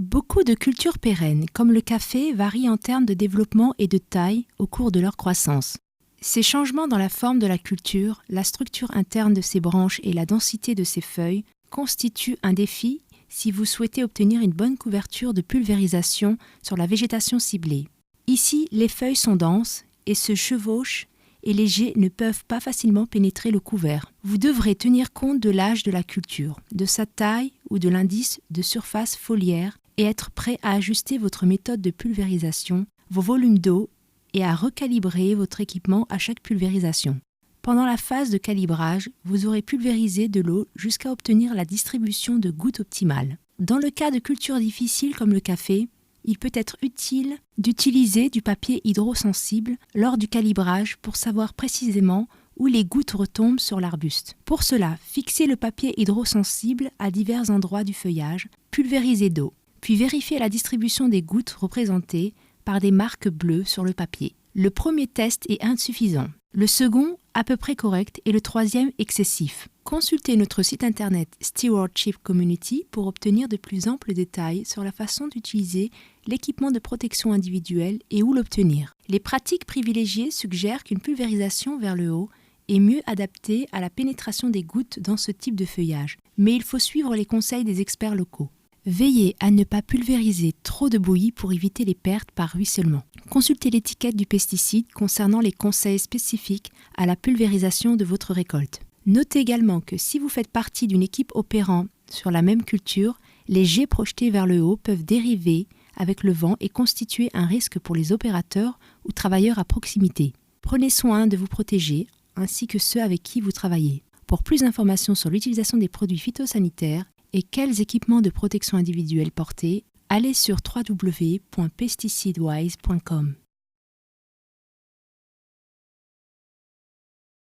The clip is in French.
Beaucoup de cultures pérennes, comme le café, varient en termes de développement et de taille au cours de leur croissance. Ces changements dans la forme de la culture, la structure interne de ses branches et la densité de ses feuilles constituent un défi si vous souhaitez obtenir une bonne couverture de pulvérisation sur la végétation ciblée. Ici, les feuilles sont denses et se chevauchent et les jets ne peuvent pas facilement pénétrer le couvert. Vous devrez tenir compte de l'âge de la culture, de sa taille ou de l'indice de surface foliaire et être prêt à ajuster votre méthode de pulvérisation, vos volumes d'eau et à recalibrer votre équipement à chaque pulvérisation. Pendant la phase de calibrage, vous aurez pulvérisé de l'eau jusqu'à obtenir la distribution de gouttes optimale. Dans le cas de cultures difficiles comme le café, il peut être utile d'utiliser du papier hydrosensible lors du calibrage pour savoir précisément où les gouttes retombent sur l'arbuste. Pour cela, fixez le papier hydrosensible à divers endroits du feuillage, pulvérisez d'eau, puis vérifiez la distribution des gouttes représentées par des marques bleues sur le papier. Le premier test est insuffisant, le second à peu près correct et le troisième excessif. Consultez notre site internet Stewardship Community pour obtenir de plus amples détails sur la façon d'utiliser l'équipement de protection individuelle et où l'obtenir. Les pratiques privilégiées suggèrent qu'une pulvérisation vers le haut est mieux adaptée à la pénétration des gouttes dans ce type de feuillage, mais il faut suivre les conseils des experts locaux. Veillez à ne pas pulvériser trop de bouillie pour éviter les pertes par ruissellement. Consultez l'étiquette du pesticide concernant les conseils spécifiques à la pulvérisation de votre récolte. Notez également que si vous faites partie d'une équipe opérant sur la même culture, les jets projetés vers le haut peuvent dériver avec le vent et constituer un risque pour les opérateurs ou travailleurs à proximité. Prenez soin de vous protéger ainsi que ceux avec qui vous travaillez. Pour plus d'informations sur l'utilisation des produits phytosanitaires et quels équipements de protection individuelle porter, allez sur www.pesticidewise.com.